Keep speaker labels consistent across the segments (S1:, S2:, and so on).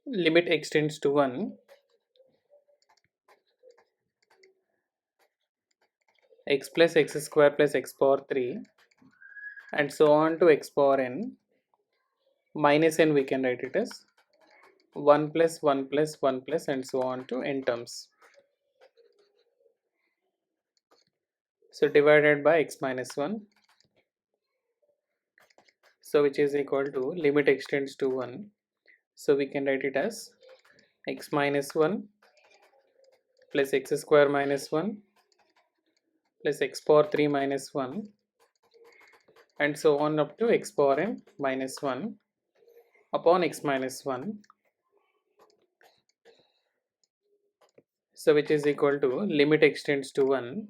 S1: limit extends to 1, x plus x square plus x power 3 and so on to x power n minus n, we can write it as 1 plus 1 plus 1 plus and so on to n terms. So divided by x minus 1, so which is equal to limit extends to 1, so we can write it as x minus 1 plus x square minus 1 plus x power 3 minus 1 and so on up to x power n minus 1 upon x minus 1, so which is equal to limit extends to 1.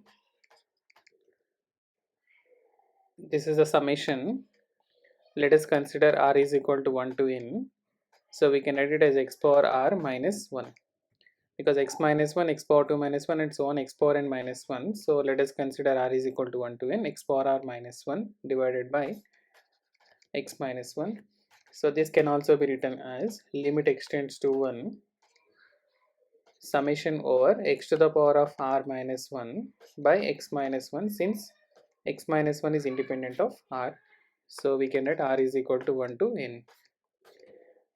S1: This is a summation. Let us consider r is equal to 1 to n, so we can write it as x power r minus 1, because x minus 1, x power 2 minus 1 and so on x power n minus 1. So let us consider r is equal to 1 to n, x power r minus 1 divided by x minus 1. So this can also be written as limit extends to 1 summation over x to the power of r minus 1 by x minus 1, since x minus 1 is independent of r. So we can write r is equal to 1 to n.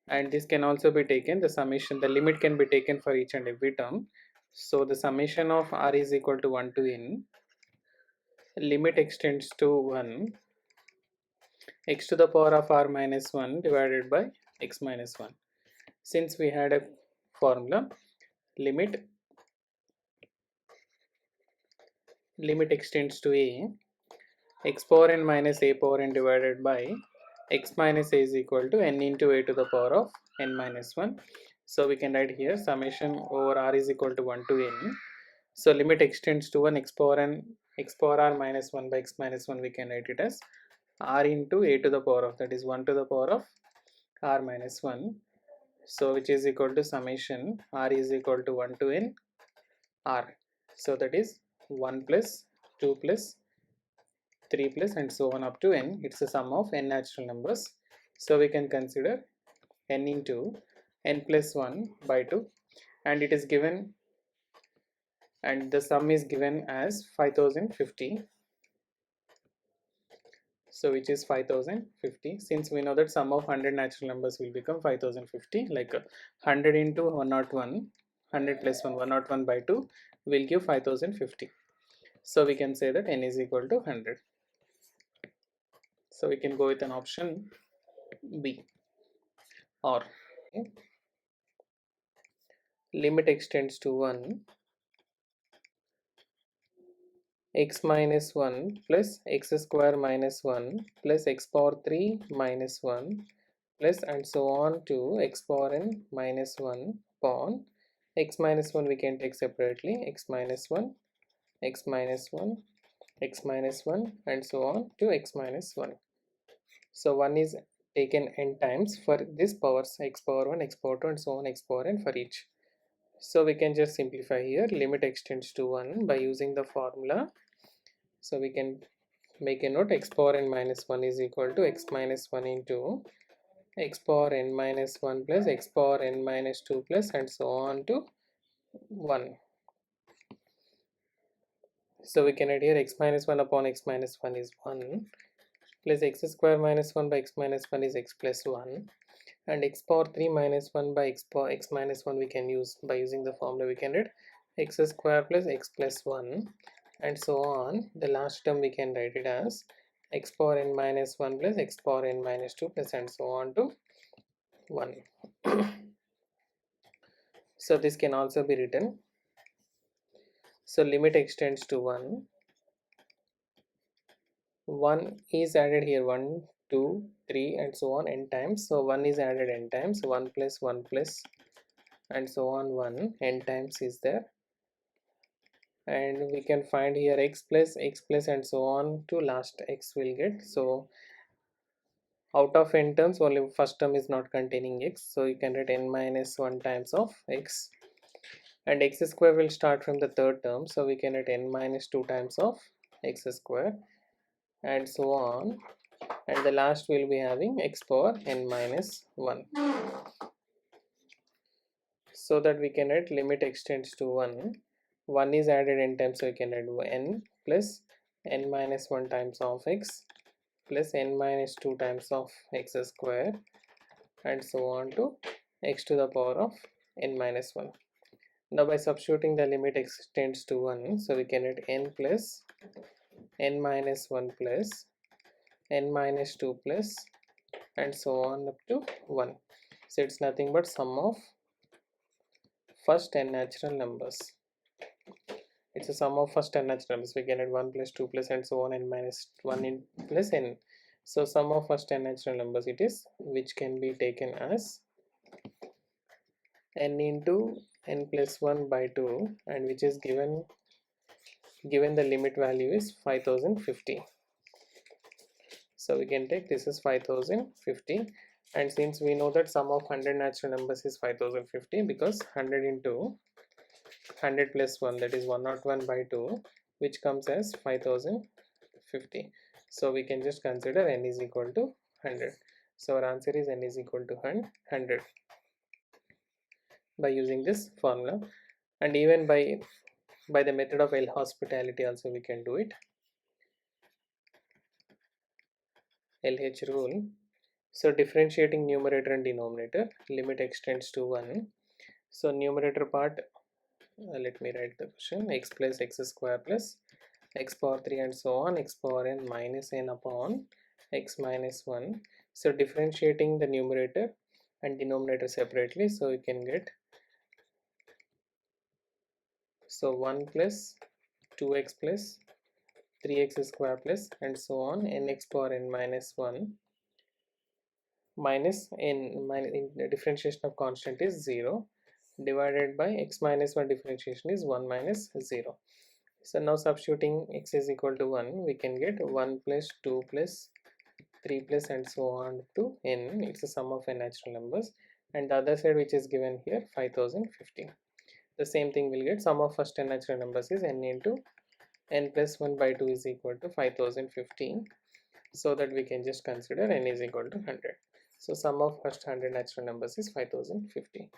S1: And this can also be taken, the summation, the limit can be taken for each and every term. So the summation of r is equal to 1 to n, limit extends to 1, x to the power of r minus 1 divided by x minus 1. Since we had a formula, limit extends to a, x power n minus a power n divided by x minus a is equal to n into a to the power of n minus 1. So we can write here summation over r is equal to 1 to n. So limit extends to 1, x power r minus 1 by x minus 1, we can write it as r into a to the power of, that is 1 to the power of r minus 1. So which is equal to summation r is equal to 1 to n r. So that is 1 plus 2 plus 3 plus and so on up to n. It's a sum of n natural numbers. So we can consider n into n plus 1 by 2, and it is given, and the sum is given as 5050. So which is 5050, since we know that sum of 100 natural numbers will become 5050, like 100 into 101, 100 plus 1, 101 by 2 will give 5050. So we can say that n is equal to 100. So we can go with an option B. Or limit extends to 1, x minus 1 plus x square minus 1 plus x power 3 minus 1 plus and so on to x power n minus 1 upon x minus 1, we can take separately, x minus 1, x minus 1, x minus 1 and so on to x minus 1. So 1 is taken n times for this powers, x power 1, x power 2 and so on x power n for each. So we can just simplify here, limit extends to 1 by using the formula. So we can make a note, x power n minus 1 is equal to x minus 1 into x power n minus 1 plus x power n minus 2 plus and so on to 1. So we can write here x minus 1 upon x minus 1 is 1 plus x square minus 1 by x minus 1 is x plus 1, and x power 3 minus 1 by x minus 1 we can use by using the formula, we can write x square plus x plus 1 and so on. The last term we can write it as x power n minus 1 plus x power n minus 2 plus and so on to 1. So this can also be written, so limit extends to 1, 1 is added here, 1 2 3 and so on n times. So 1 is added n times, 1 plus 1 plus and so on 1 n times is there, and we can find here x plus and so on to last x will get. So out of n terms, only first term is not containing x, so you can write n minus 1 times of x, and x square will start from the third term, so we can write n minus 2 times of x square and so on, and the last will be having x power n minus 1. so that we can write limit extends to 1. 1 is added n times, so we can write n plus n minus 1 times of x plus n minus 2 times of x square, and so on to x to the power of n minus 1. Now by substituting the limit extends to 1, so we can write n plus n minus 1 plus n minus 2 plus and so on up to 1. So it's nothing but sum of first n natural numbers. It's a sum of first n natural numbers. We can add 1 plus 2 plus and so on n minus 1 in plus n. So sum of first n natural numbers it is, which can be taken as n into n plus 1 by 2, and which is given the limit value is 5050. So we can take this is 5050, and since we know that sum of 100 natural numbers is 5050, because 100 into 100 plus 1, that is 101 by 2, which comes as 5050. So we can just consider n is equal to 100. So our answer is n is equal to 100 by using this formula, and even by the method of L'Hospitality also we can do it. LH rule. So differentiating numerator and denominator, limit extends to 1. So numerator part, let me write the question: x plus x square plus x power 3 and so on, x power n minus n upon x minus 1. So differentiating the numerator and denominator separately, so you can get, so 1 plus 2x plus 3x square plus and so on nx power n minus 1 minus n minus, in the differentiation of constant is 0, divided by x minus 1 differentiation is 1 minus 0. So now substituting x is equal to 1, we can get 1 plus 2 plus 3 plus and so on to n. It's a sum of n natural numbers, and the other side which is given here 5050. The same thing will get sum of first n natural numbers is n into n plus 1 by 2 is equal to 5015, so that we can just consider n is equal to 100. So sum of first 100 natural numbers is 5050.